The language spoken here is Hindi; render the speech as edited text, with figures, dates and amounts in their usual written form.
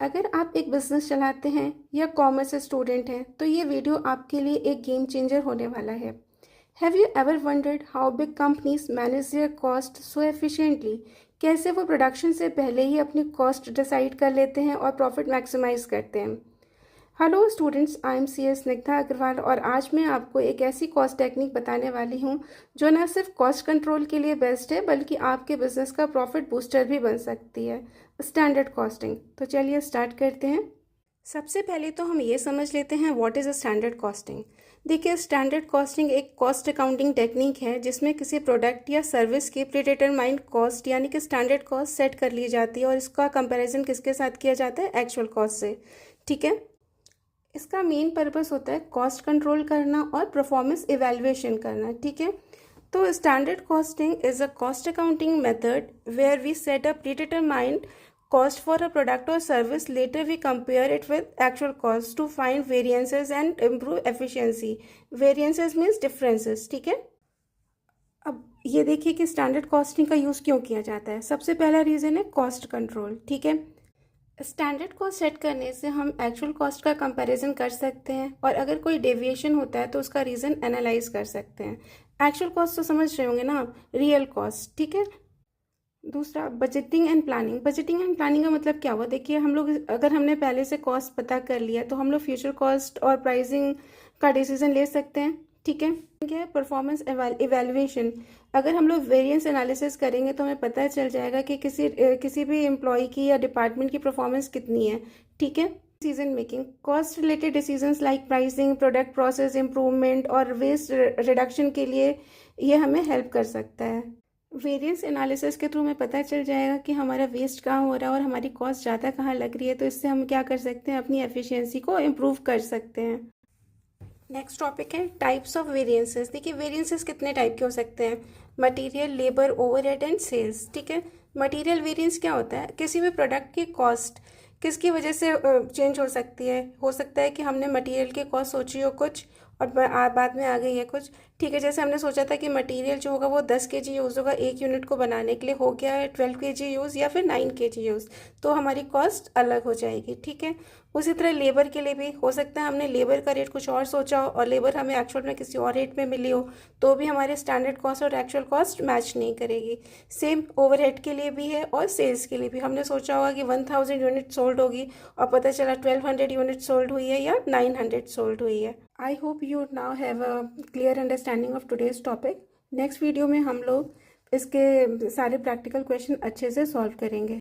अगर आप एक बिजनेस चलाते हैं या कॉमर्स स्टूडेंट हैं तो ये वीडियो आपके लिए एक गेम चेंजर होने वाला है। Have you ever wondered how big companies manage there cost so efficiently? कैसे वो प्रोडक्शन से पहले ही अपनी कॉस्ट डिसाइड कर लेते हैं और प्रॉफिट मैक्सिमाइज करते हैं। Hello students, I am C S Snigdha Agarwal और आज मैं आपको एक ऐसी कॉस्ट टेक्निक बताने वाली हूँ जो न सिर्फ कॉस्ट कंट्रोल के लिए बेस्ट है बल्कि आपके बिजनेस का प्रॉफिट बूस्टर भी बन सकती है, स्टैंडर्ड कॉस्टिंग। तो चलिए स्टार्ट करते हैं। सबसे पहले तो हम ये समझ लेते हैं what is a standard costing. देखिए, स्टैंडर्ड कॉस्टिंग एक कॉस्ट अकाउंटिंग टेक्निक है जिसमें किसी प्रोडक्ट या सर्विस की प्रीडिटरमाइंड कॉस्ट यानी कि स्टैंडर्ड कॉस्ट सेट कर ली जाती है और इसका कंपैरिजन किसके साथ किया जाता है? एक्चुअल कॉस्ट से। ठीक है, इसका मेन पर्पस होता है कॉस्ट कंट्रोल करना और परफॉर्मेंस इवैल्यूएशन करना। ठीक है, तो standard costing is a cost accounting method where we set a predetermined cost for a product or service. Later we compare it with actual cost to find variances and improve efficiency. Variances means differences. ठीक है, अब ये देखिए कि स्टैंडर्ड कॉस्टिंग का यूज़ क्यों किया जाता है। सबसे पहला रीज़न है कॉस्ट कंट्रोल। ठीक है, स्टैंडर्ड कॉस्ट सेट करने से हम एक्चुअल कॉस्ट का कंपैरिजन कर सकते हैं और अगर कोई डेविएशन होता है तो उसका रीज़न एनालाइज कर सकते हैं। एक्चुअल कॉस्ट तो समझ रहे होंगे ना आप, रियल कॉस्ट। ठीक है, दूसरा budgeting and planning. Budgeting and planning का मतलब क्या हुआ? देखिए, हम लोग अगर हमने पहले से कॉस्ट पता कर लिया तो हम लोग फ्यूचर कॉस्ट और प्राइसिंग का डिसीजन ले सकते हैं। ठीक है, क्या है परफॉर्मेंस इवैल्यूएशन। अगर हम लोग वेरिएंस एनालिसिस करेंगे तो हमें पता चल जाएगा कि किसी भी एम्प्लॉय की या डिपार्टमेंट की परफॉर्मेंस कितनी है। ठीक है, decision making. Cost related decisions like pricing, product process improvement और वेस्ट रिडक्शन के लिए ये हमें हेल्प कर सकता है। वेरिएंस एनालिसिस के थ्रू हमें पता चल जाएगा कि हमारा वेस्ट कहाँ हो रहा है और हमारी कॉस्ट ज़्यादा कहाँ लग रही है, तो इससे हम क्या कर सकते हैं, अपनी एफिशिएंसी को इम्प्रूव कर सकते हैं। नेक्स्ट टॉपिक है टाइप्स ऑफ वेरिएंसेस। देखिए, वेरिएंसेस कितने टाइप के हो सकते हैं? Material, labour, overhead and sales. ठीक है, मटेरियल वेरिएंस क्या होता है? किसी भी प्रोडक्ट की कॉस्ट किसकी वजह से चेंज हो सकती है? हो सकता है कि हमने मटेरियल की कॉस्ट सोची हो कुछ और बाद में आ गई है कुछ। ठीक है, जैसे हमने सोचा था कि मटेरियल जो होगा वो 10 kg यूज़ होगा एक यूनिट को बनाने के लिए, हो गया है 12 kg यूज़ या फिर 9 kg यूज़, तो हमारी कॉस्ट अलग हो जाएगी। ठीक है, उसी तरह लेबर के लिए भी हो सकता है हमने लेबर का रेट कुछ और सोचा हो और लेबर हमें एक्चुअल में किसी और रेट में मिली हो, तो भी हमारे स्टैंडर्ड कॉस्ट और एक्चुअल कॉस्ट मैच नहीं करेगी। सेम ओवरहेड के लिए भी है और सेल्स के लिए भी। हमने सोचा होगा कि 1000 यूनिट सोल्ड होगी और पता चला 1200 यूनिट सोल्ड हुई है या 900 सोल्ड हुई है। I hope you now have a clear understanding of today's topic. Next video में हम लोग इसके सारे प्रैक्टिकल क्वेश्चन अच्छे से सॉल्व करेंगे।